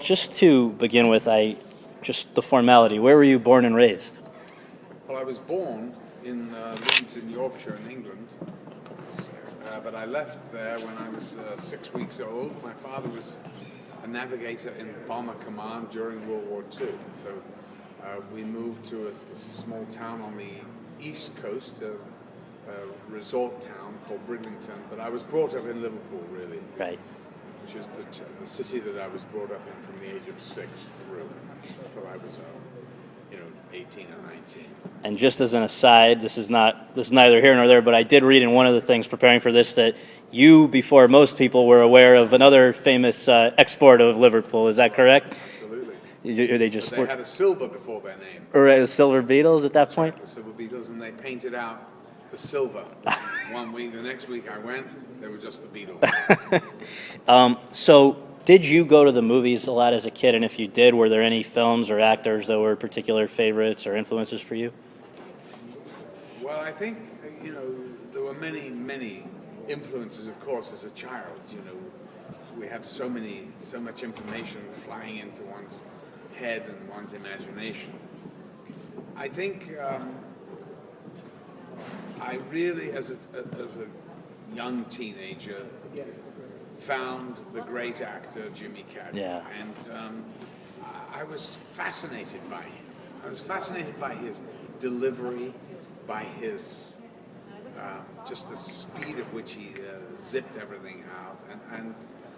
just to begin with, just the formality. Where were you born and raised? Well, I was born in Leeds in Yorkshire in England, but I left there when I was 6 weeks old. My father was a navigator in Bomber Command during World War II. So we moved to a small town on the east coast, a resort town called Bridlington. But I was brought up in Liverpool, really. Right. Which is the city that I was brought up in from the age of 6 through until I was, 18 or 19. And just as an aside, this is neither here nor there, but I did read in one of the things preparing for this that you, before most people, were aware of another famous export of Liverpool. Is that correct? Absolutely. They had a silver before their name. Or the Silver Beetles at that point? Right, the Silver Beetles, and they painted out the silver. One week, the next week I went, they were just the Beatles. So did you go to the movies a lot as a kid? And if you did, were there any films or actors that were particular favorites or influences for you? Well, I think, there were many, many influences, of course, as a child. We have so much information flying into one's head and one's imagination. I think I really, as a young teenager, found the great actor Jimmy Cagney. Yeah. And I was fascinated by him. I was fascinated by his delivery, by his just the speed at which he zipped everything out, and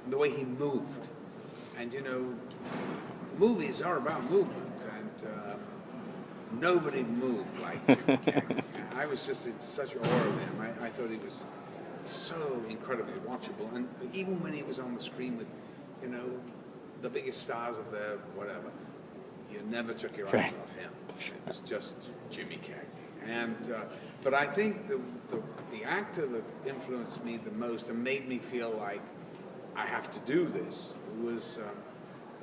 the way he moved. And movies are about movement, and nobody moved like Jimmy Cagney. I was just in such awe of him. I thought he was so incredibly watchable, and even when he was on the screen with, the biggest stars of their whatever, you never took your eyes off him. It was just Jimmy Cagney. And but I think the actor that influenced me the most and made me feel like I have to do this was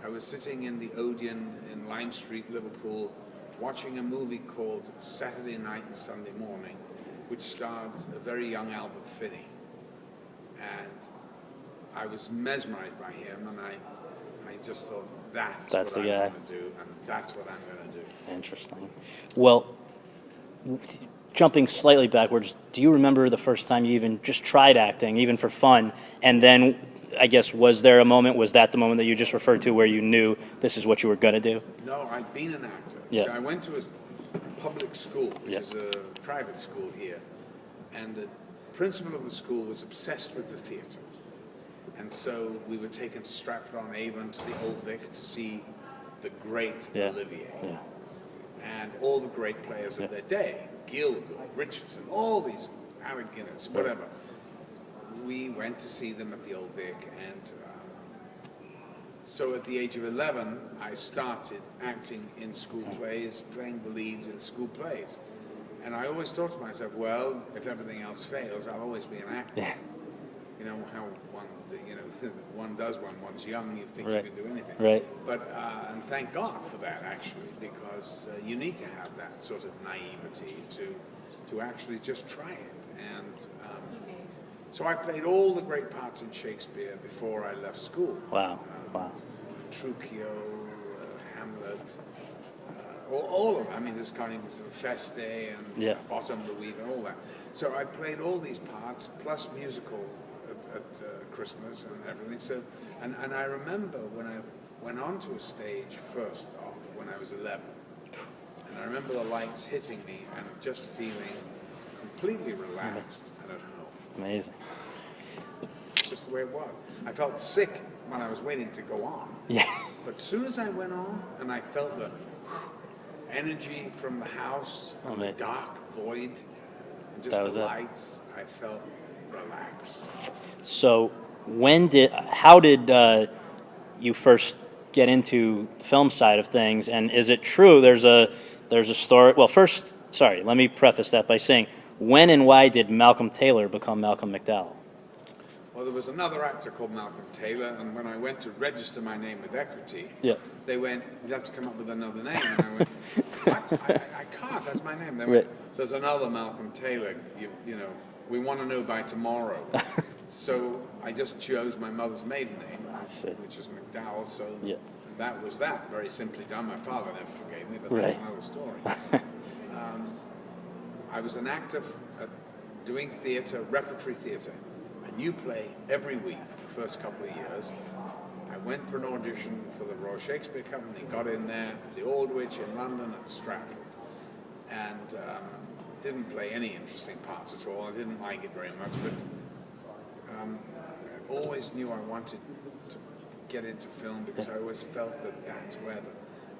I was sitting in the Odeon in Lime Street, Liverpool, watching a movie called Saturday Night and Sunday Morning, which starred a very young Albert Finney. And I was mesmerized by him, and I just thought, that's what I'm going to do, and that's what I'm going to do. Interesting. Well, jumping slightly backwards, do you remember the first time you even just tried acting, even for fun? And then, I guess, was there a moment, was that the moment that you just referred to where you knew this is what you were going to do? No, I'd been an actor. Yeah. So I went to a public school, which is a private school here, and the principal of the school was obsessed with the theatre. And so we were taken to Stratford-on-Avon, to the Old Vic, to see the great Olivier. Yeah. And all the great players of their day, Gielgud, Richardson, all these, Alec Guinness, whatever. We went to see them at the Old Vic, and so at the age of 11, I started acting in school plays, playing the leads in school plays. And I always thought to myself, well, if everything else fails, I'll always be an actor. Yeah. You know how one does when one's young, you think you can do anything. Right. But, and thank God for that, actually, because you need to have that sort of naivety to actually just try it. And so I played all the great parts in Shakespeare before I left school. Wow. Petruchio, Hamlet, all of them. I mean, there's kind of Feste and Bottom the Weave and all that. So I played all these parts, plus musical at Christmas and everything. So, and I remember when I went onto a stage first off when I was 11, and I remember the lights hitting me and just feeling completely relaxed and at home. Amazing. It's just the way it was. I felt sick when I was waiting to go on. Yeah. But as soon as I went on and I felt the energy from the house, from the dark void, and just the lights, I felt relaxed. So how did you first get into the film side of things? And is it true there's a story? Well, first, sorry, let me preface that by saying, when and why did Malcolm Taylor become Malcolm McDowell? Well, there was another actor called Malcolm Taylor, and when I went to register my name with Equity, they went, "You'd have to come up with another name." And I went, "What? I can't. That's my name." They went, "There's another Malcolm Taylor. You know, we want to know by tomorrow." So I just chose my mother's maiden name, which is McDowell. So that was that, very simply done. My father never forgave me, but Right. that's another story. I was an actor doing theatre, repertory theatre, a new play every week for the first couple of years. I went for an audition for the Royal Shakespeare Company, got in there, the Aldwych in London at Stratford, and didn't play any interesting parts at all. I didn't like it very much, but I always knew I wanted to get into film because I always felt that that's where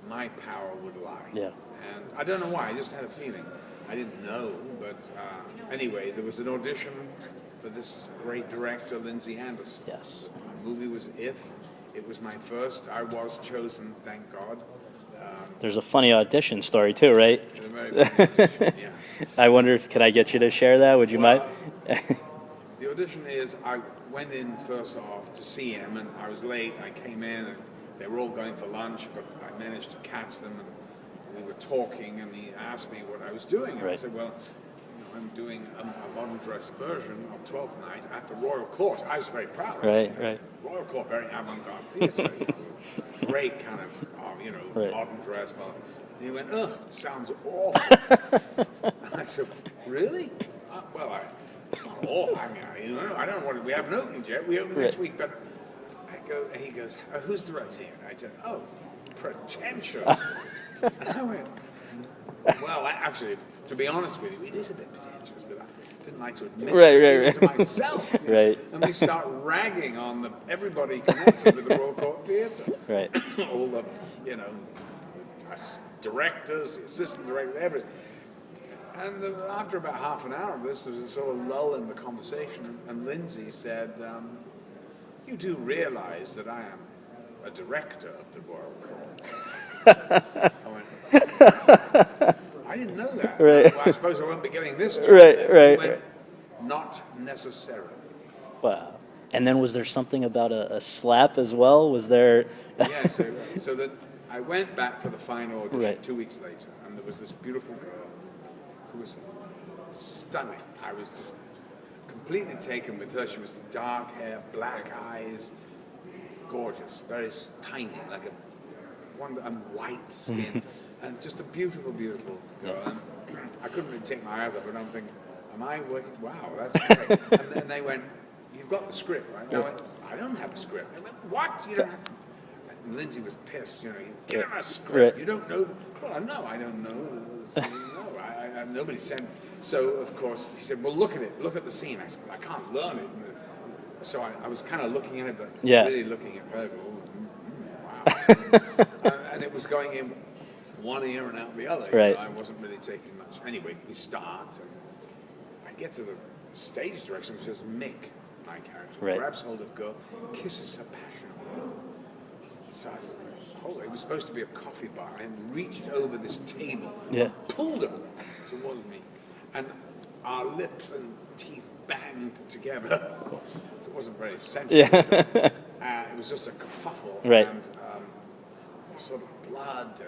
my power would lie. Yeah. And I don't know why, I just had a feeling. I didn't know, but anyway, there was an audition for this great director, Lindsay Anderson. Yes. The movie was If. It was my first. I was chosen, thank God. There's a funny audition story too, right? It was a very funny audition, yeah. I wonder if could I get you to share that? Would you mind? The audition is, I went in first off to see him, and I was late. I came in, and they were all going for lunch, but I managed to catch them, and we were talking, and he asked me what I was doing. And I Right. said, well, I'm doing a modern dress version of Twelfth Night at the Royal Court. I was very proud of it. Right. Royal Court, very avant-garde theatre. Great kind of, Right. modern dress. Well, and he went, oh, it sounds awful. And I said, really? Well, it's not awful. I mean, I don't know what, we haven't opened yet. We open next week. But and he goes, who's directing it? I said, oh, pretentious. And I went, well, actually, to be honest with you, it is a bit pretentious, but I didn't like to admit it to myself. Right. And we start ragging on everybody connected with the Royal Court Theatre. Right. All the, directors, the assistant director, everything. And after about half an hour of this, there was a sort of lull in the conversation, and Lindsay said, you do realize that I am a director of the Royal Court. I went, I didn't know that. Right. Well, I suppose I won't be getting this job. Right, then. right, He went, right. not necessarily. Wow. And then was there something about a slap as well? Was there? Yeah, so that I went back for the final audition Right. 2 weeks later, and there was this beautiful girl who was stunning. I was just completely taken with her. She was dark hair, black eyes, gorgeous, very tiny, like and white skin, and just a beautiful, beautiful girl. And I couldn't really take my eyes off her, and I'm thinking, am I working? Wow, that's great. And then they went, you've got the script, right? And I went, I don't have a script. They went, what? You don't have... And Lindsay was pissed, you give him a script. Right. You don't know. Well, no, I don't know. No, I nobody sent. So, of course, he said, well, look at it. Look at the scene. I said, well, I can't learn it. So I was kind of looking at it, but really looking at her. Wow. And it was going in one ear and out the other. Right. I wasn't really taking much. Anyway, we start, and I get to the stage direction, which is Mick, my character, grabs hold of girl, kisses her passionately. So I said, hold on, it was supposed to be a coffee bar, and reached over this table, pulled her towards me, and our lips and teeth banged together. It wasn't very sensual. It was just a kerfuffle, and sort of blood,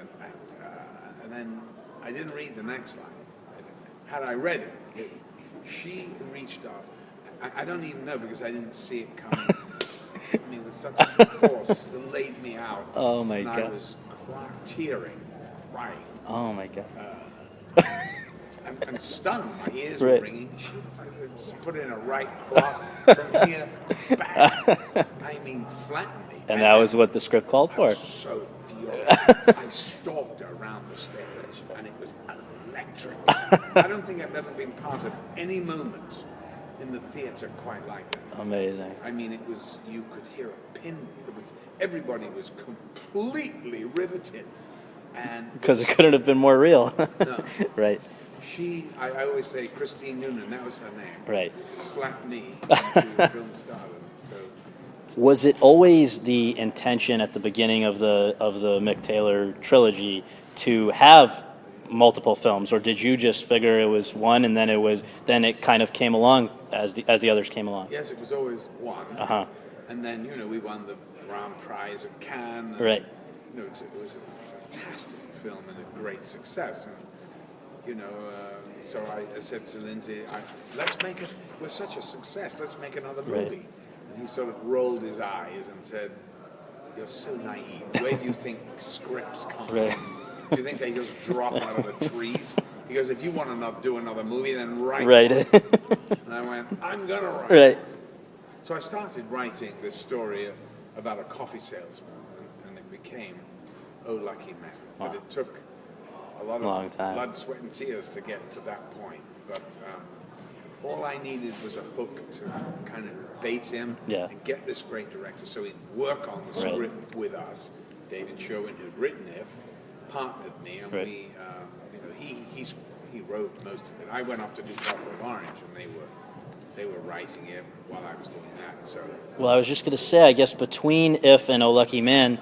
and then I didn't read the next line. Had I read it, she reached up. I don't even know because I didn't see it coming. I mean, with such a force, it laid me out. Oh my God! God! I was tearing, crying. Oh my God! And stunned. My ears were ringing. She put in a right cross from here back. I mean, flattened me. And that was what the script called for. I was so furious. I stalked her around the stage, and it was electric. I don't think I've ever been part of any moment in the theatre quite like that. Amazing. I mean, it was, you could hear a pin. Everybody was completely riveted. And because it couldn't have been more real. No. Right. I always say Christine Noonan, that was her name. Right. Slapped me into film stardom. So. Was it always the intention at the beginning of the Mick Taylor trilogy to have multiple films, or did you just figure it was one and then it kind of came along as the others came along? Yes, it was always one. And then we won the Grand Prize at Cannes. And, right. It was a fantastic film and a great success. And, so I said to Lindsay, let's make it. We're such a success. Let's make another movie. Right. And he sort of rolled his eyes and said, you're so naive. Where do you think scripts come Right. from? Do you think they just drop out of the trees? He goes, if you want to do another movie, then write. Right. And I went, I'm going to write. Right. So I started writing this story about a coffee salesman, and it became Oh Lucky Man. But it took a lot Long of time. blood, sweat, and tears to get to that point. But all I needed was a hook to kind of bait him and get this great director. So he'd work on the script with us. David Sherwin, who'd written it, partnered me, and we, he wrote most of it. I went off to do Clockwork Orange, and they were writing it while I was doing that. So. Well, I was just going to say, I guess between If and Oh Lucky Man,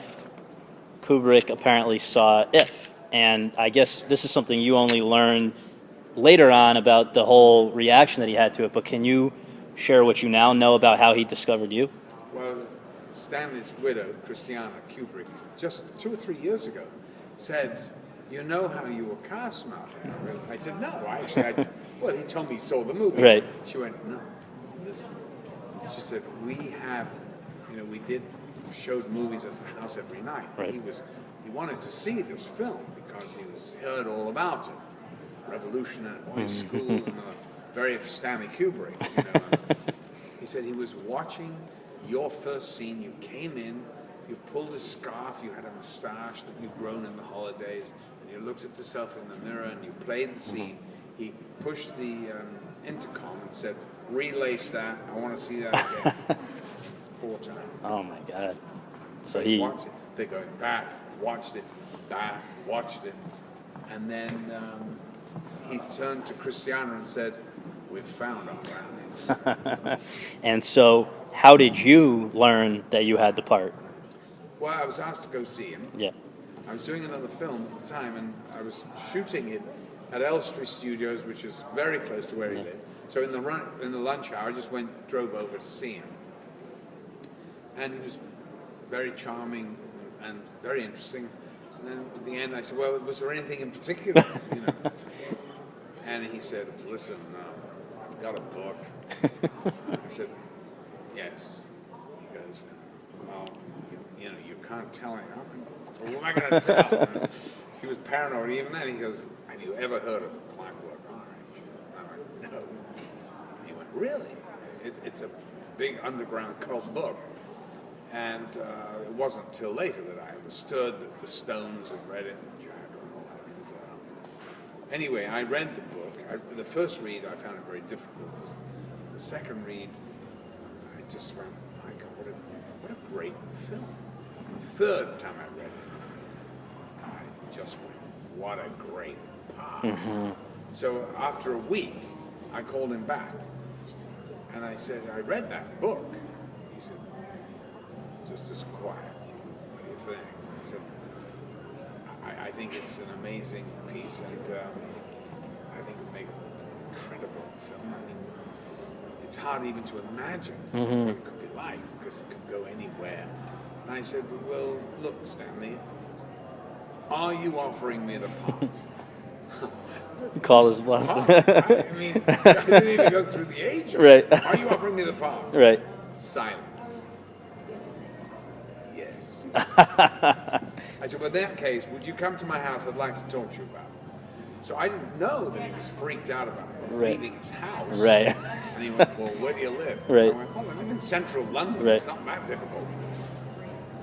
Kubrick apparently saw If, and I guess this is something you only learned later on about the whole reaction that he had to it. But can you share what you now know about how he discovered you? Well, Stanley's widow, Christiana Kubrick, just 2 or 3 years ago, said, "You know how you were cast, Malcolm?" I said, "No, well, he told me he saw the movie." Right. She went, "No, listen." She said, "We have, we showed movies at the house every night. Right. He wanted to see this film because he heard all about it, Revolution at Boys' School, and very Stanley Kubrick. He said he was watching your first scene. You came in, you pulled a scarf, you had a mustache that you'd grown in the holidays, and you looked at yourself in the mirror and you played the scene. He pushed the intercom and said, 'Relace that. I want to see that again.'" 4 times. Oh my God! So He watched it. They're going back, watched it, back, watched it, and then he turned to Christiana and said, "We've found our groundings." And so, how did you learn that you had the part? Well, I was asked to go see him. Yeah. I was doing another film at the time, and I was shooting it at Elstree Studios, which is very close to where he lived. So in the lunch hour, I just drove over to see him, and he was very charming and very interesting. And then at the end, I said, "Well, was there anything in particular?" And he said, "Listen, I've got a book." I said, "Yes." He goes, "Well, you can't tell him." Well, what am I going to tell? He was paranoid even then. He goes, "Have you ever heard of A Clockwork Orange?" And I went, "No." He went, "Really? It's a big underground cult book." And it wasn't until later that I understood that the Stones had read it, and Jagger and all that. And, anyway, I read the book. The first read, I found it very difficult. The second read, I just went, "My God, what a great film." The third time I read it, I just went, "What a great part." So after a week, I called him back, and I said, "I read that book." He said, just as quiet. "What do you think?" I said, I think it's an amazing piece, and I think it would make an incredible film. I mean, it's hard even to imagine what it could be like, because it could go anywhere." And I said, "Well, look, Stanley, are you offering me the part?" Call his bluff. I mean, I didn't even go through the age of Right. it. "Are you offering me the part?" Right. Silence. Yes. I said, "Well, in that case, would you come to my house? I'd like to talk to you about it." So I didn't know that he was freaked out about leaving his house. Right. And he went, "Well, where do you live?" Right. And I went, "Well, I live in central London. Right. It's not that difficult."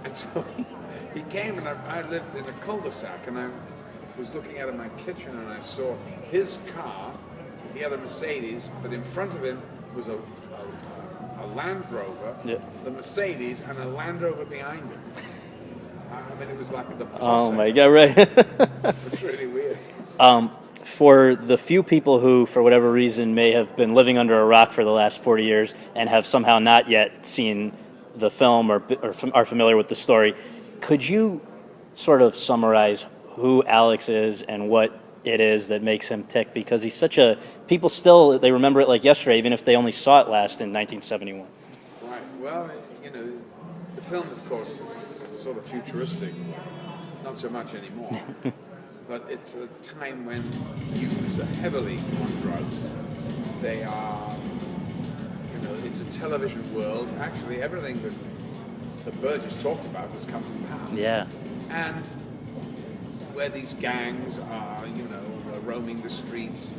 And so he came, and I lived in a cul-de-sac, and I was looking out of my kitchen, and I saw his car. He had a Mercedes, but in front of him was a Land Rover, the Mercedes, and a Land Rover behind him. I mean, it was like the Oh my God! Right. It's really weird. For the few people who, for whatever reason, may have been living under a rock for the last 40 years and have somehow not yet seen the film or are familiar with the story, could you sort of summarize who Alex is and what it is that makes him tick? Because he's such a... People still, they remember it like yesterday, even if they only saw it last in 1971. Right. Well, the film, of course, is sort of futuristic. Not so much anymore. But it's a time when youths are heavily on drugs. They are, it's a television world. Actually, everything that that Burgess talked about has come to pass. Yeah. And where these gangs are, roaming the streets,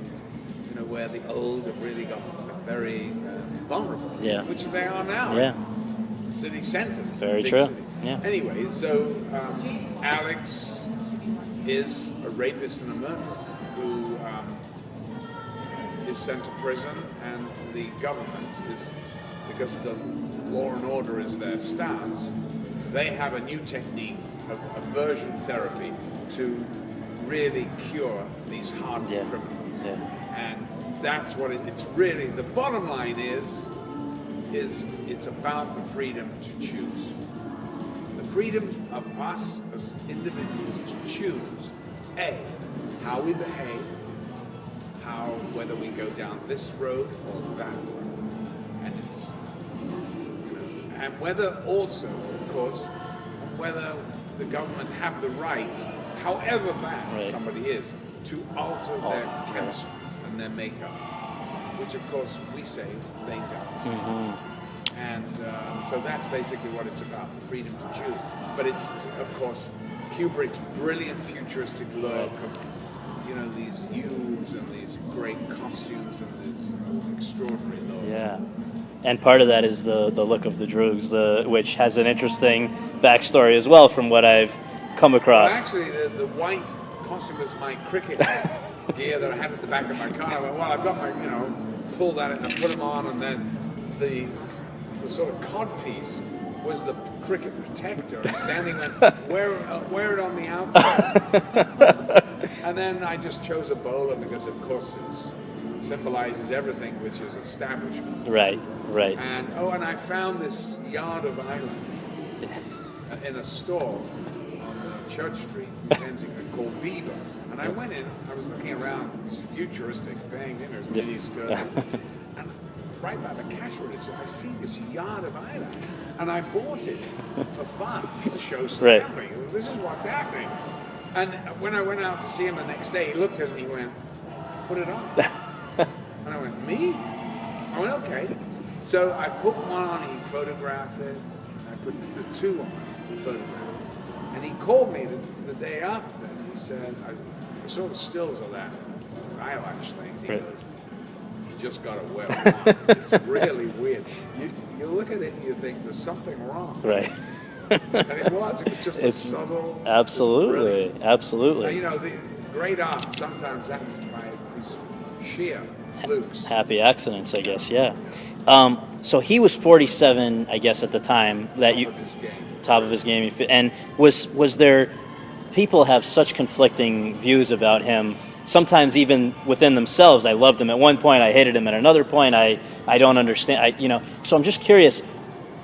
where the old have really got very vulnerable, Yeah. which they are now. Yeah. City centers. Very big true. cities. Yeah. Anyway, so Alex is a rapist and a murderer who is sent to prison, and the government is, because the law and order is their stance, they have a new technique of aversion therapy to really cure these hardened criminals. Yeah. And that's what it's really, the bottom line is it's about the freedom to choose. The freedom of us as individuals to choose, A, how we behave, whether we go down this road or that road. And it's, and whether also, of course, whether the government have the right, however bad somebody is, to alter their chemistry and their makeup, which of course we say they don't. Mm-hmm. And so that's basically what it's about, the freedom to choose. But it's, of course, Kubrick's brilliant futuristic look of, these youths and these great costumes and this extraordinary look. Yeah. And part of that is the look of the Droogs, which has an interesting backstory as well from what I've come across. Well, actually, the white costume was my cricket gear that I had at the back of my car. I went, well, I've got my, pull that and put them on, and then the sort of codpiece was the cricket protector. And Stanley went, wear it on the outside. And then I just chose a bowler because, of course, it symbolizes everything, which is establishment. Right. And I found this yard of island in a store on Church Street, Kensington, called Bieber. And I went in, I was looking around, it was futuristic, bang, there's mini skirt. And right by the cash register, I see this yard of island. And I bought it for fun to show Stanley. This is what's happening. And when I went out to see him the next day, he looked at me and he went, put it on. And I went, me? I went, okay. So I put one on, he photographed it. I put the two on, he photographed it. And he called me the day after that. He said, I saw the stills of that, those eyelash things. He goes, you just got to wear one. It's really weird. You look at it and you think there's something wrong. Right. And it was just a subtle. Absolutely. The great art sometimes happens by these sheer flukes. Happy accidents, I guess. Yeah. So he was 47, I guess, at the time that top of his game. And was there? People have such conflicting views about him. Sometimes even within themselves, I loved him at one point, I hated him at another point. I don't understand. So I'm just curious.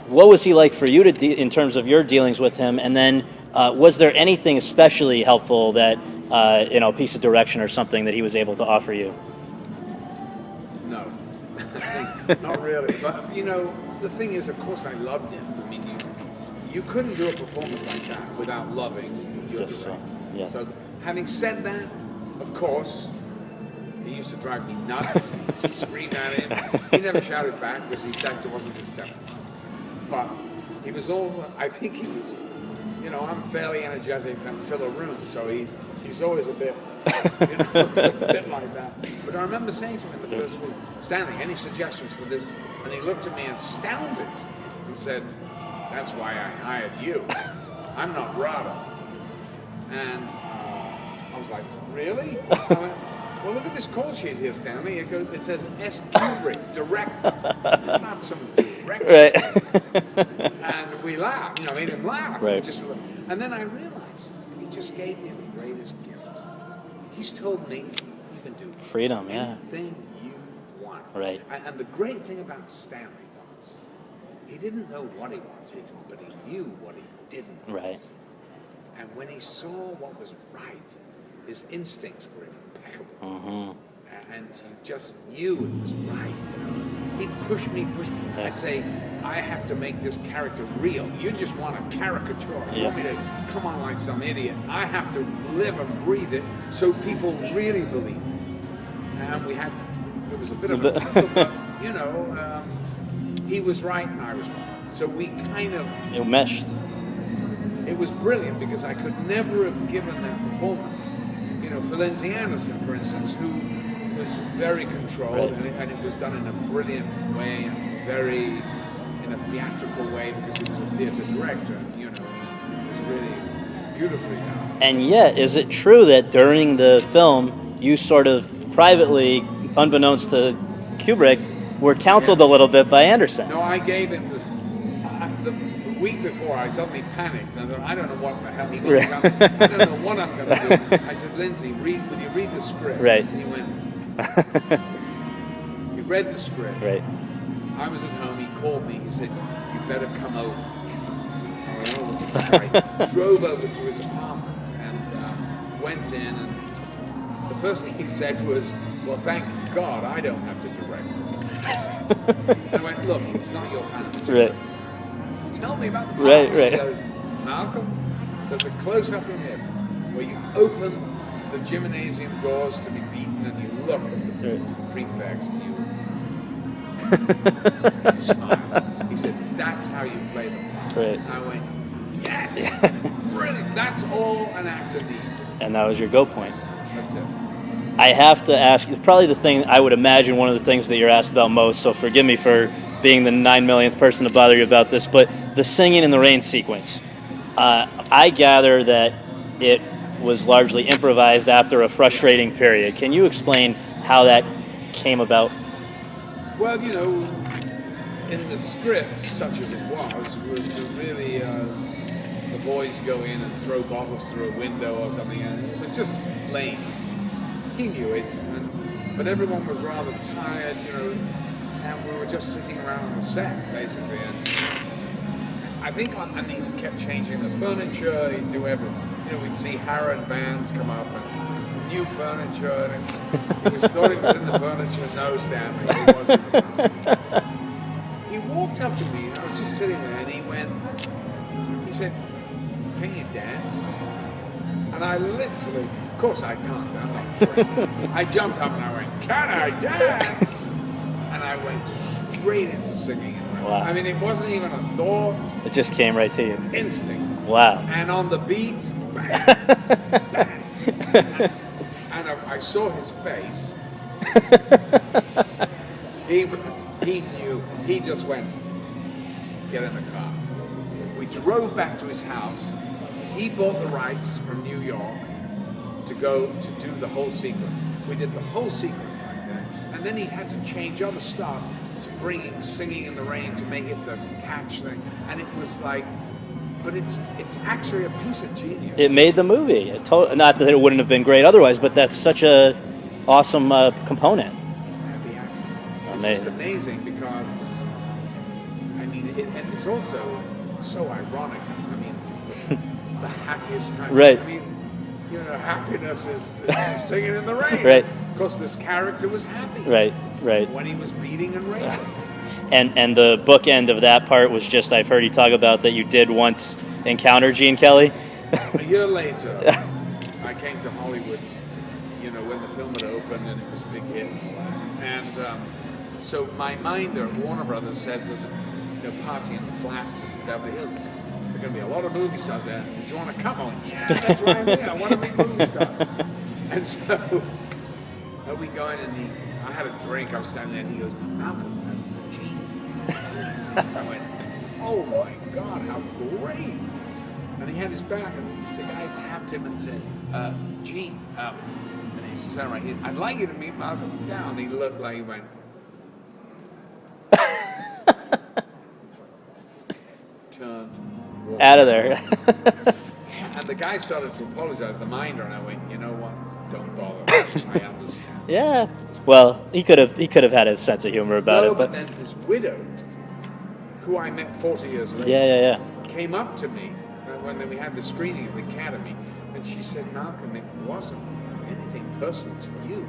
What was he like for you in terms of your dealings with him? And then was there anything especially helpful that, a piece of direction or something that he was able to offer you? No, not really. But, the thing is, of course, I loved him. I mean, you couldn't do a performance like that without loving your director. So having said that, of course, he used to drive me nuts. I used to scream at him. He never shouted back because that wasn't his temper. But he was I think he was, I'm fairly energetic and fill a room, so he's always a bit, a bit like that. But I remember saying to him in the first week, Stanley, any suggestions for this? And he looked at me astounded and said, that's why I hired you. I'm not Rada. And I was like, really? I went, well, look at this call sheet here, Stanley. It says S. Kubrick, director, not some director. Right. And we laughed, made him laugh. Right. And then I realized he just gave me the greatest gift. He's told me you can do freedom, anything you want. Right. And the great thing about Stanley was he didn't know what he wanted, but he knew what he didn't want. Right. And when he saw what was right, his instincts were impeccable. Mm-hmm. And you just knew it was right. He'd push me. I'd say, I have to make this character real. You just want a caricature. You want me to come on like some idiot. I have to live and breathe it so people really believe it. And there was a bit of a tussle, but, he was right and I was wrong. So we kind of, It meshed. it was brilliant because I could never have given that performance. You know, for Lindsay Anderson, for instance, who was very controlled, Right. and it was done in a brilliant way, and very, in a theatrical way, because he was a theatre director, you know, it was really beautifully done. And yet, is it true that during the film, you sort of privately, unbeknownst to Kubrick, were counseled a little bit by Anderson? No, I gave him this. The week before, I suddenly panicked. And I thought, I don't know what the hell he means. I don't know what I'm going to do. I said, Lindsay, will you read the script? Right. And he went. He read the script. Right. I was at home. He called me. He said, "You better come over." I went, "Oh, sorry." Drove over to his apartment and went in. And the first thing he said was, "Well, thank God I don't have to direct this." I went, "Look, it's not your panel." Right. Tell me about the Right, part. right. He goes, "Malcolm, there's a close-up in here where you open the gymnasium doors to be beaten and you look at the prefects and you smile." He said, "That's how you play the part." Right. I went, "Yes, brilliant. That's all an actor needs." And that was your go point. That's it. I have to ask you, probably the thing I would imagine one of the things that you're asked about most, so forgive me for being the 9 millionth person to bother you about this, but the singing in the rain sequence. I gather that it was largely improvised after a frustrating period. Can you explain how that came about? Well, you know, in the script, such as it was really the boys go in and throw bottles through a window or something, and it was just lame. He knew it, but everyone was rather tired, you know, and we were just sitting around on the set, basically. And I think, and he kept changing the furniture, he'd do everything. You know, we'd see Harrod vans come up and new furniture, and he thought he was in the furniture, nose down, and he wasn't. He walked up to me, and I was just sitting there, and he said, "Can you dance?" And I literally, of course I can't, I'm not trained. I jumped up and I went, "Can I dance?" And I went straight into singing. Wow. I mean, it wasn't even a thought. It just came right to you. Instinct. Wow. And on the beat, bang, bang. And I saw his face. He knew. He just went, "Get in the car." We drove back to his house. He bought the rights from New York to go to do the whole sequence. We did the whole sequence like that. And then he had to change other stuff to bring in Singing in the Rain to make it the catch thing. And it was like, but it's actually a piece of genius. It made the movie. Not that it wouldn't have been great otherwise, but that's such a awesome component. Happy accident. It's Amazing. just amazing because, I mean, and it's also so ironic. I mean, the happiest time. Right. I mean, you know, happiness is singing in the rain. Right. Because this character was happy. Right, right. When he was beating and raping. And the bookend of that part was just, I've heard you talk about that you did once encounter Gene Kelly. A year later, I came to Hollywood, you know, when the film had opened and it was a big hit and all that. And so my minder at Warner Brothers said there's a party in the flats in Beverly Hills. There are going to be a lot of movie stars there. Do you want to come? I went, yeah, that's what I mean. I want to meet movie stars. And so we go in and I had a drink. I was standing there and he goes, "Malcolm, that's Gene." I went, "Oh my God, how great." And he had his back and the guy tapped him and said, "Gene," and he said, "Right, I'd like you to meet Malcolm McDowell." And he looked like he went, turned, walked Out of there. And the guy started to apologize, the minder, and I went, "You know what? Don't bother. I understand." Yeah. Well, he could have had a sense of humor about No, it, but then his widow, who I met 40 years later, yeah. came up to me when we had the screening at the Academy, and she said, "Malcolm, it wasn't anything personal to you.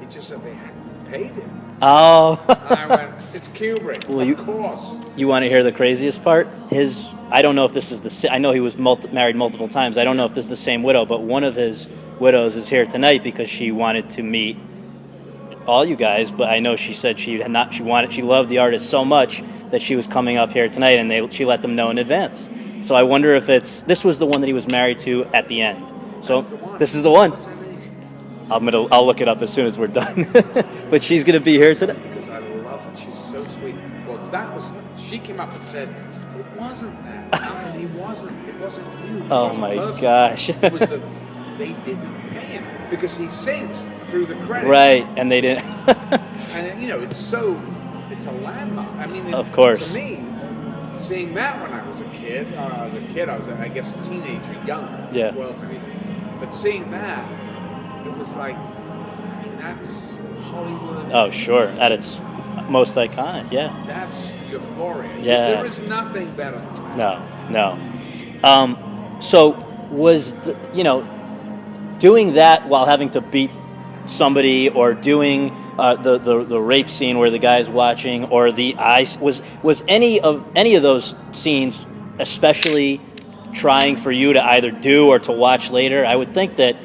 It's just that they hadn't paid him." Oh. And I went, "It's Kubrick, Well, of course." You want to hear the craziest part? I don't know if this is I know he was married multiple times. I don't know if this is the same widow, but one of his widows is here tonight because she wanted to meet all you guys, but I know she said she loved the artist so much that she was coming up here tonight, and she let them know in advance. So I wonder if this was the one that he was married to at the end. So this is the one. What's her name? I'll look it up as soon as we're done. But she's gonna be here today. Because I love her. She's so sweet. Well, she came up and said, it wasn't that. Alan, it wasn't you. It Oh wasn't my Mercy. gosh. It was they didn't pay him because he sings through the credits. Right, and they didn't. And it's a landmark. I mean, Of course. to me, seeing that when I was a kid, I was, I guess, a teenager, young, Yeah. 12 maybe. But seeing that, it was like, I mean, that's Hollywood. Oh, sure, at its most iconic, yeah. That's euphoria. Yeah. There is nothing better than that. No. So was doing that while having to beat somebody, or doing the rape scene where the guy's watching, or the ice, was any of those scenes especially trying for you to either do or to watch later? I would think that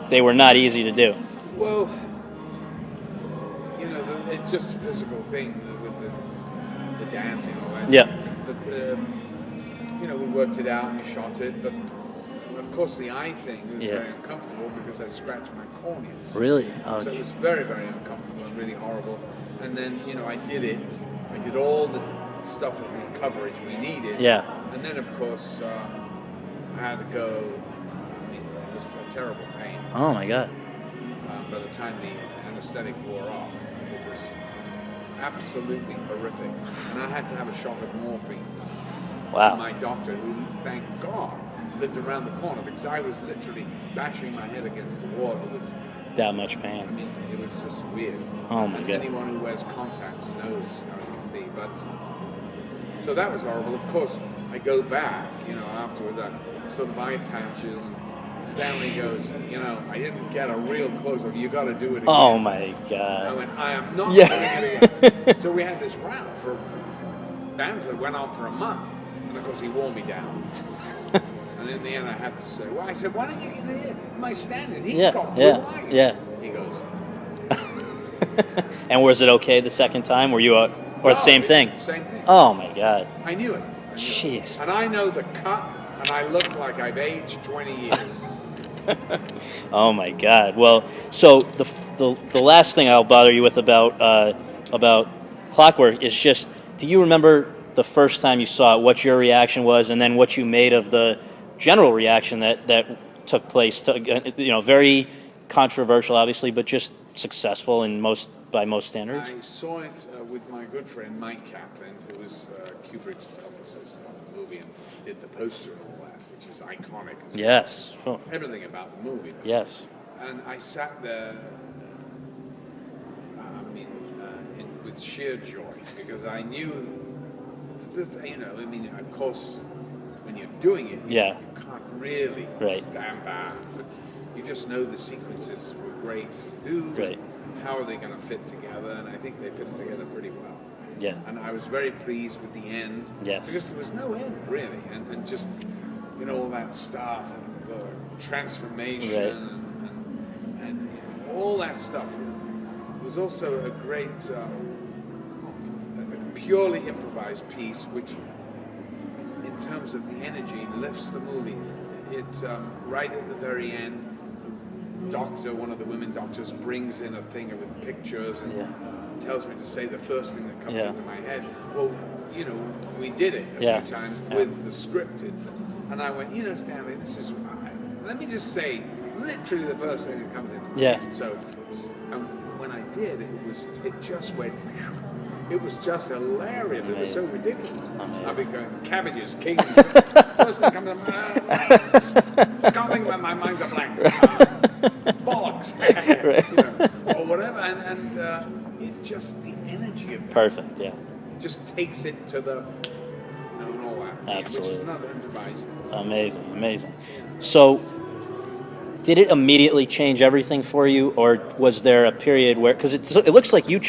they were not easy to do. Well, it's just a physical thing with the dancing and all that. Yeah. But, we worked it out and we shot it. But, of course, the eye thing was very uncomfortable because I scratched my corneas. Really? Oh, So it was very, very uncomfortable and really horrible. And then, I did it. I did all the stuff and coverage we needed. Yeah. And then, of course, I had to go. I mean, it was a terrible pain. Oh my God. By the time the anesthetic wore off, it was absolutely horrific. And I had to have a shot of morphine. Wow. My doctor, who, thank God, lived around the corner, because I was literally bashing my head against the wall. It was, That much I pain. mean, it was just weird. Oh my And God. anyone who wears contacts knows how it can be. But so that was horrible. Of course, I go back, afterwards, I saw the eye patches, and Stanley goes, I didn't get a real close-up. You got to do it again. Oh my I God. went, I am not Yeah. doing it again. So we had this round for banter went on for a month, and of course he wore me down. And in the end, I had to say, well, I said, why don't you get here? Am I standing? He's got blue eyes. Yeah. He goes, And was it okay the second time? Were you or the same thing? Same thing. Oh my God. I knew it. Jeez. And I know the cut, and I look like I've aged 20 years. Oh my God. Well, so the last thing I'll bother you with about Clockwork is just, do you remember the first time you saw it, what your reaction was, and then what you made of the general reaction that took place? Very controversial, obviously, but just successful by most standards. I saw it with my good friend Mike Kaplan, who was Kubrick's publicist on the movie and did the poster and all that, which is iconic. Yes. Oh. Everything about the movie. Yes. And I sat there, with sheer joy, because I knew, of course, when you're doing it, you can't really stand back, but you just know the sequences were great to do. Right. How are they going to fit together? And I think they fit together pretty well. Yeah. And I was very pleased with the end. Yes. Because there was no end, really. And just, all that stuff and the transformation and all that stuff. It was also a great, purely improvised piece, which, in terms of the energy, lifts the movie. It's right at the very end. One of the women doctors, brings in a thing with pictures and tells me to say the first thing that comes into my head. Well, we did it a few times with the scripted. And I went, Stanley, let me just say literally the first thing that comes in. Yeah. So, when I did, it just went, it was just hilarious. It was so ridiculous. I've been going, cabbages, kings. First thing comes in, can't think about my mind's a blank. Bollocks. Or whatever. And it just, the energy of it. Perfect, yeah. Just takes it to the, and all that. Absolutely. Which is another improvised. Amazing. So, did it immediately change everything for you, or was there a period where, because it looks like you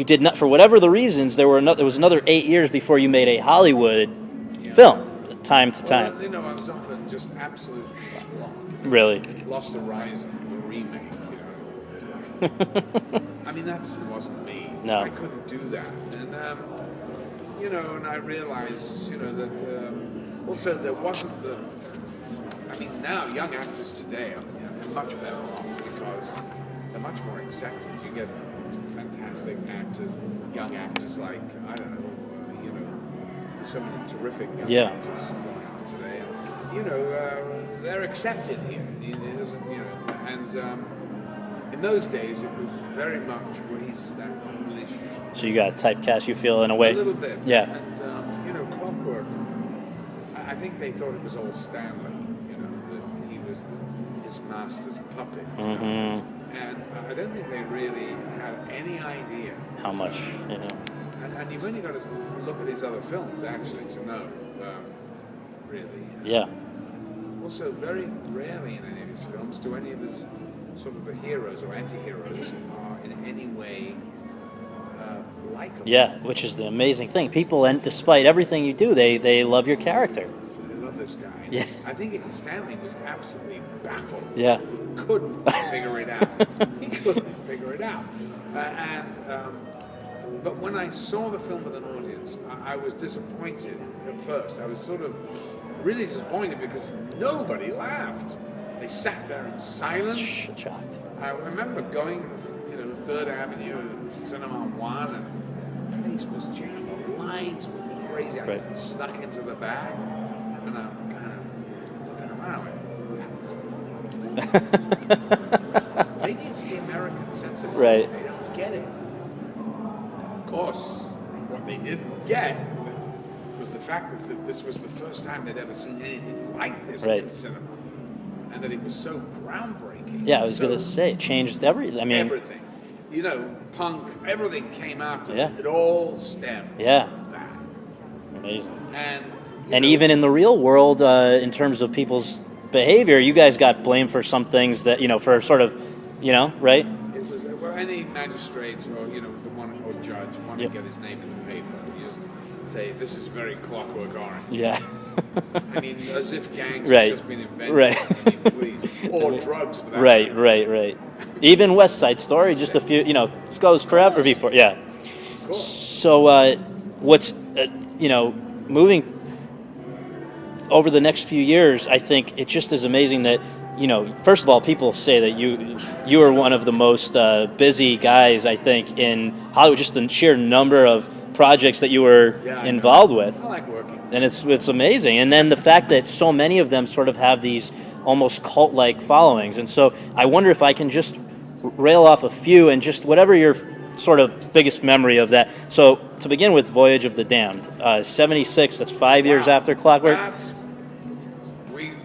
did not, for whatever the reasons, there was another 8 years before you made a Hollywood film, time to time. I was offered just absolute schlock. Really? Lost Horizon, the remake, I mean, that wasn't me. No. I couldn't do that. And, you know, and I realized, you know, that also there wasn't the... I mean, now young actors today are much better off because they're much more accepted. You get fantastic actors, young actors like, I don't know, you know, so many terrific young actors going on today. And, you know, they're accepted here. It doesn't, you know, and in those days it was very much, well, he's that English. So you got typecast, you feel, in a way? A little bit. Yeah. And, you know, Clockwork, I think they thought it was all Stanley, you know, that he was his master's puppet. Mm-hmm. And I don't think they really had any idea how much, you know. And you've only got to look at his other films, actually, to know, really. Yeah. Also, very rarely in any of his films do any of his sort of the heroes or anti-heroes are in any way likable. Yeah, which is the amazing thing. People, and despite everything you do, they love your character. They love this guy. Yeah. I think even Stanley was absolutely baffled. Yeah. He couldn't figure it out. He couldn't figure it out. But when I saw the film with an audience, I was disappointed at first. I was sort of really disappointed because nobody laughed. They sat there in silence. Shocked. I remember going, you know, Third Avenue, Cinema One, and the place was jammed. The lines were crazy. I snuck into the back, and I'm kind of looking around. Maybe it's the American sensibility. Right. They don't get it. Of course, what they didn't get was the fact that this was the first time they'd ever seen anything like this in cinema, and that it was so groundbreaking. Yeah, I was going to say, it changed everything. I mean, everything. You know, punk, everything came after Yeah. it. It all stemmed from that. Amazing. And know, even in the real world, in terms of people's behavior, you guys got blamed for some things that, you know, for sort of, you know, right? It was, well, any magistrate or, you know, the one or judge wanted to get his name in the paper. You just say, this is very Clockwork Orange. Yeah. I mean, as if gangs have just been invented. I mean, please. Or drugs, for that matter. Right. Even West Side Story, just a few, you know, goes forever before, yeah. Cool. So, what's, you know, moving over the next few years, I think it just is amazing that, you know, first of all, people say that you are one of the most busy guys, I think, in Hollywood, just the sheer number of projects that you were involved with. I like working. And it's amazing. And then the fact that so many of them sort of have these almost cult-like followings. And so I wonder if I can just rail off a few and just whatever your sort of biggest memory of that. So to begin with, Voyage of the Damned, 76, that's 5 years after Clockwork. We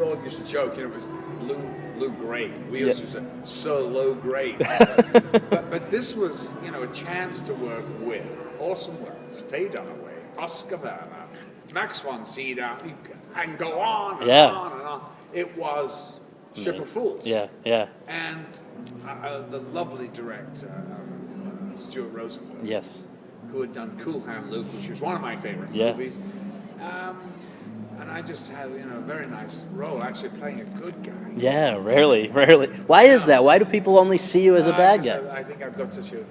all used to joke, you know, it was low grade. We used to say, so low grade. but this was, you know, a chance to work with Orson Welles, Faye Dunaway, Oscar Werner, Max von Sydow, and go on and on and on. It was Ship of Fools. Yeah. And the lovely director, Stuart Rosenberg. Yes. Who had done Cool Hand Luke, which was one of my favorite movies. And I just had, you know, a very nice role, actually playing a good guy. Yeah, rarely. Why is that? Why do people only see you as a bad guy? I think I've got such a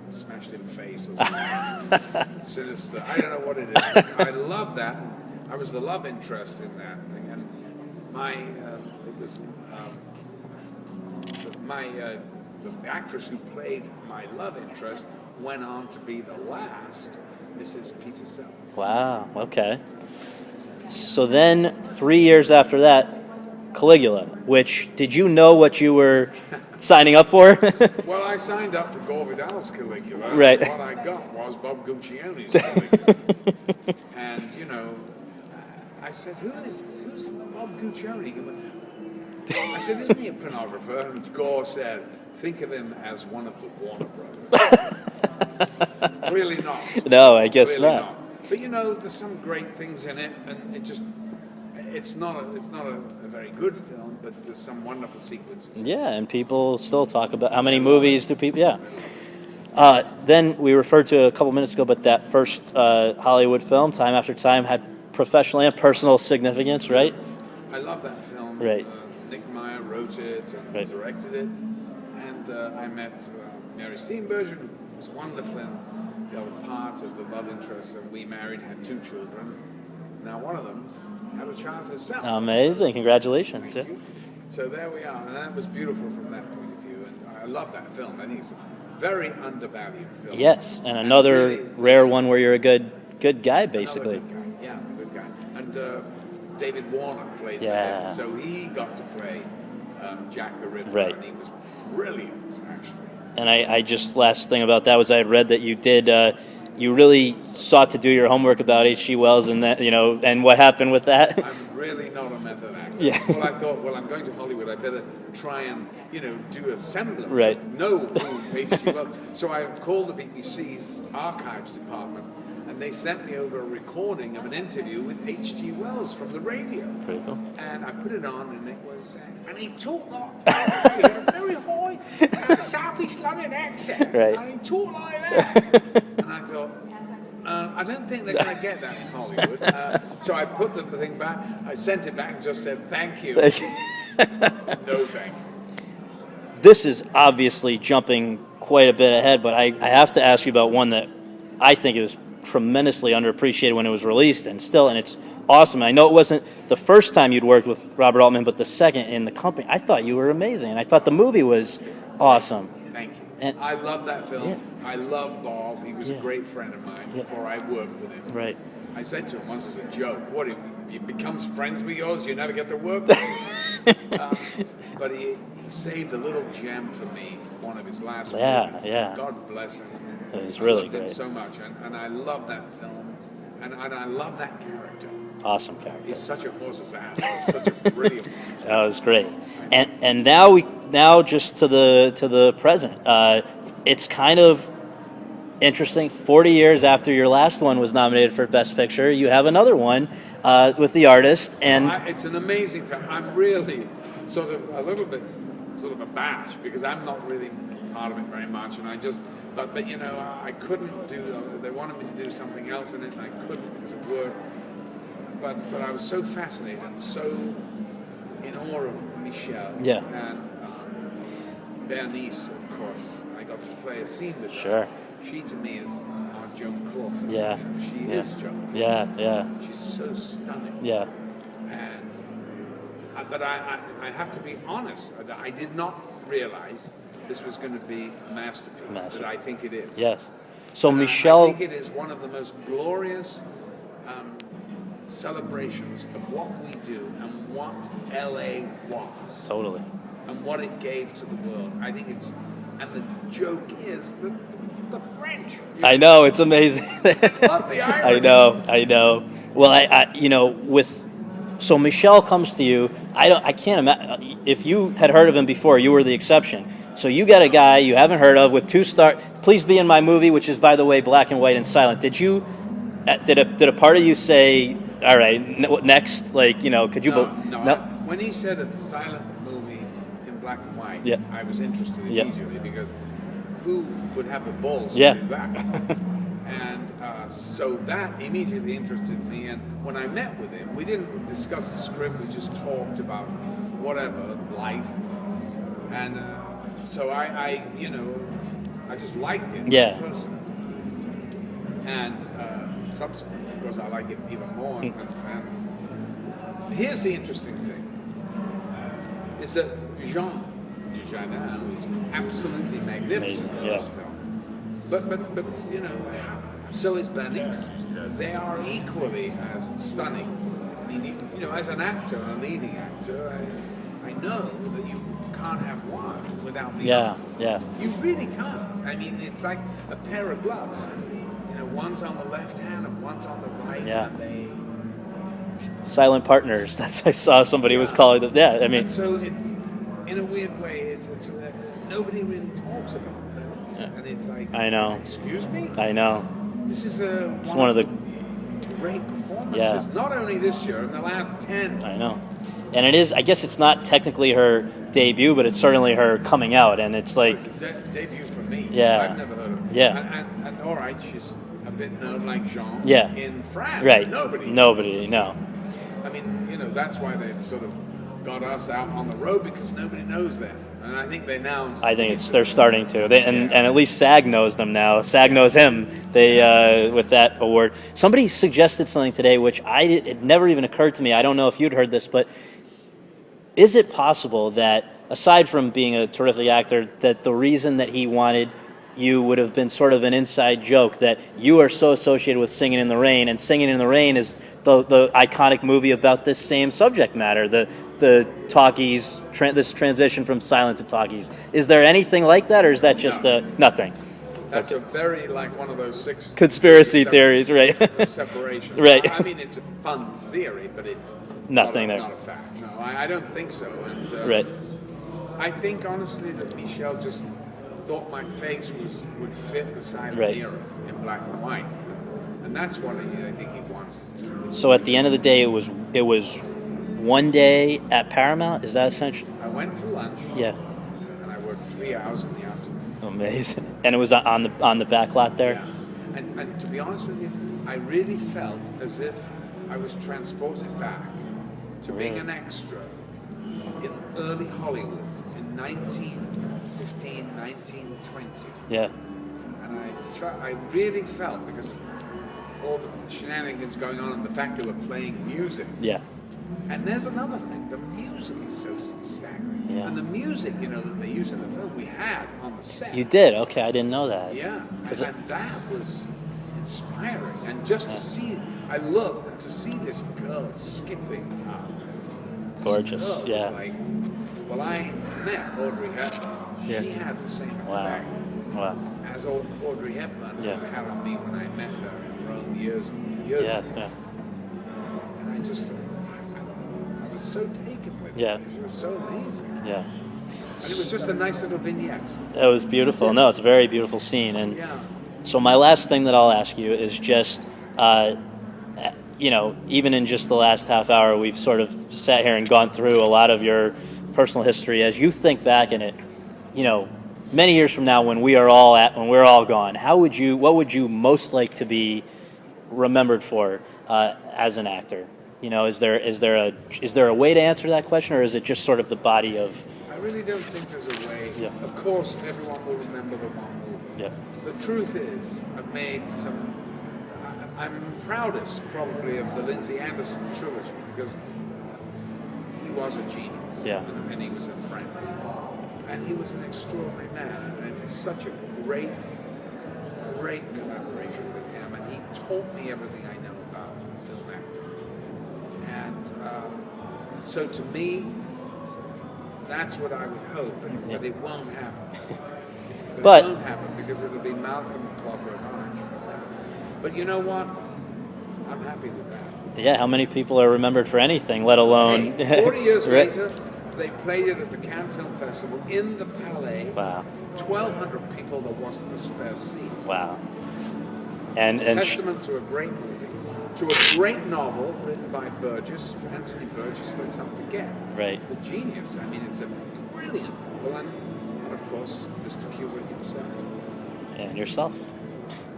smashed-in face or something. Sinister. I don't know what it is. I love that. I was the love interest in that thing. And the actress who played my love interest went on to be the last Mrs. Peter Sellers. Wow, okay. So then, 3 years after that, Caligula, which, did you know what you were signing up for? Well, I signed up for Gore Vidal's Caligula. Right. And what I got was Bob Guccione's Caligula. And, you know, I said, who's Bob Guccione? I said, isn't he a pornographer? And Gore said, think of him as one of the Warner Brothers. Clearly not. No, I guess Clearly not. But you know, there's some great things in it, and it's not a very good film, but there's some wonderful sequences. Yeah, and people still talk about how many movies do people. Yeah. Then we referred to a couple minutes ago, but that first Hollywood film, Time After Time, had professional and personal significance, right? I love that film. Right. Nick Meyer wrote it and directed it, and and I met Mary Steenburgen, who was wonderful in the other part of the love interest, and we married, had 2 children. Now one of them's had a child herself. Amazing. Congratulations. Thank you. So there we are, and that was beautiful from that point of view, and I love that film. I think it's a very undervalued film. Yes, and another really rare one where you're a good guy, basically. Another good guy. Yeah, a good guy. And David Warner played Yeah. him, so he got to play Jack the Ripper, Right. and he was brilliant, actually. And I just, last thing about that was I had read that you did, you really sought to do your homework about H.G. Wells and that, and what happened with that. I'm really not a method actor. Yeah. Well, I thought, well, I'm going to Hollywood, I better try and, do a semblance. Right. Of know who H.G. Wells. So I called the BBC's archives department, and they sent me over a recording of an interview with H.G. Wells from the radio. Pretty cool. And I put it on, and it was, and he talked like, he had a very high Southeast London accent. Right. And he talked like that. And I thought, I don't think they're going to get that in Hollywood. So I put the thing back, I sent it back and just said, thank you. Thank you. No thank you. This is obviously jumping quite a bit ahead, but I have to ask you about one that I think is tremendously underappreciated when it was released, and it's awesome. I know it wasn't the first time you'd worked with Robert Altman, but the second in the company. I thought you were amazing, and I thought the movie was awesome. Thank you. And I love that film. Yeah. I love Bob. He was Yeah. a great friend of mine Yeah. before I worked with him. right. I said to him once as a joke, what, if he becomes friends with yours, you never get to work with him? But he saved a little gem for me, one of his last movies. Yeah. God bless him. It was I really loved him great. so much, and I love that film, and I love that character. Awesome character. He's such a horse's ass. He's such a brilliant one. That was great. And now just to the present. It's kind of interesting. 40 years after your last one was nominated for Best Picture, you have another one with The Artist, and It's an amazing film. I'm really sort of a little bit sort of abashed because I'm not really part of it very much, and I just. But I couldn't do. They wanted me to do something else in it, and I couldn't because of work. But I was so fascinated and so in awe of Michelle. Yeah. And Bernice, of course. I got to play a scene with her. Sure. She to me is our Joan Crawford. Yeah. She is Joan Crawford. yeah. She's so stunning. Yeah. And but I have to be honest. I did not realize this was going to be a masterpiece that I think it is. Yes. So And Michelle, I think it is one of the most glorious celebrations of what we do and what LA was totally. and what it gave to the world. I think it's, and the joke is that the French. I know, it's amazing. Love the irony. I know. Well, so Michelle comes to you. I can't imagine if you had heard of him before. You were the exception. So you got a guy you haven't heard of with 2 stars. Please be in my movie, which is, by the way, black and white and silent. Did a part of you say, all right, next? Like, could you? No. When he said a silent movie in black and white, Yeah. I was interested Yeah. immediately because who would have the balls Yeah. to do that? And so that immediately interested me. And when I met with him, we didn't discuss the script. We just talked about whatever, life. And so I just liked him Yeah. as a person. And subsequently, of course, I like him even more. And here's the interesting thing, is that Jean Dujardin is absolutely magnificent in this film. But so is Bernice. They are equally as stunning. I mean, as an actor, a leading actor, I know that you can't have one without the other. Yeah. You really can't. I mean, it's like a pair of gloves. One's on the left hand and one's on the right. Yeah. And they Silent partners. That's I saw somebody was calling them. Yeah, I mean. And so, in a weird way, it's nobody really talks about Bernice, and it's like, I know. Excuse me. I know. This is It's one of the. great performances. Yeah. Not only this year, in the last 10. I know. And it is. I guess it's not technically her debut, but it's certainly her coming out, and it's like. Debut for me. Yeah. I've never heard of her. Yeah. And all right, she's a bit known like Jean. Yeah. In France. Right. Nobody. No. I mean, that's why they've sort of got us out on the road because nobody knows them. And I think they now. I think they're starting to, and at least SAG knows them now. SAG knows him. They with that award. Somebody suggested something today, which it never even occurred to me. I don't know if you'd heard this, but is it possible that aside from being a terrific actor, that the reason that he wanted you would have been sort of an inside joke, that you are so associated with Singing in the Rain, and Singing in the Rain is the iconic movie about this same subject matter, the talkies, this transition from silent to talkies. Is there anything like that, or is that just nothing? That's a very, like, one of those six conspiracy theories, right? Separation. Right. I mean, it's a fun theory, but it's nothing not a fact. No, I don't think so. And right. I think honestly that Michel just thought my face would fit the silent era in black and white, and that's what I think he wanted. So at the end of the day, it was one day at Paramount. Is that essential? I went for lunch. Yeah. And I worked 3 hours in the afternoon. Amazing. And it was on the back lot there. Yeah. And to be honest with you, I really felt as if I was transported back to being an extra in early Hollywood in 1915, 1920. Yeah. And I really felt, because all the shenanigans going on and the fact that we're playing music. Yeah. And there's another thing, the music is so staggering. Yeah. And the music, that they use in the film, we had on the set. You did? Okay, I didn't know that. Yeah, and that was inspiring. And just to see, I looked, and to see this girl skipping up. Gorgeous, This girl yeah. was like, well, I met Audrey Hepburn. Yeah. She had the same Wow. effect as Audrey Hepburn had on me when I met her in Rome years ago. Yeah. And I just thought, I was so taken with Yeah. her. She was so amazing. Yeah. And it was just a nice little vignette. That was beautiful. No, it's a very beautiful scene. And Yeah. so my last thing that I'll ask you is just, even in just the last half hour, we've sort of sat here and gone through a lot of your personal history. As you think back in it, many years from now, when we're all gone, what would you most like to be remembered for as an actor? Is there a way to answer that question, or is it just sort of the body of? I really don't think there's a way. Yeah. Of course, everyone will remember the one movie. Yeah. The truth is, I've made some. I'm proudest probably of the Lindsay Anderson trilogy, because he was a genius. Yeah. And he was a friend. And he was an extraordinary man, and it was such a great collaboration with him. And he taught me everything I know about film acting. And so to me, that's what I would hope, but it won't happen. But it won't happen because it'll be Malcolm Clockwork Orange. But you know what? I'm happy with that. Yeah, how many people are remembered for anything, let alone... Hey, 40 years later, they played it at the Cannes Film Festival in the Palais. Wow. 1,200 people, there wasn't a spare seat. Wow. And testament to a great movie, to a great novel written by Anthony Burgess, let's not forget. Right. The genius. I mean, it's a brilliant novel, and of course, Mr. Kubrick himself. And yourself.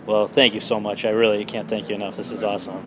Well, thank you so much. I really can't thank you enough. This is awesome.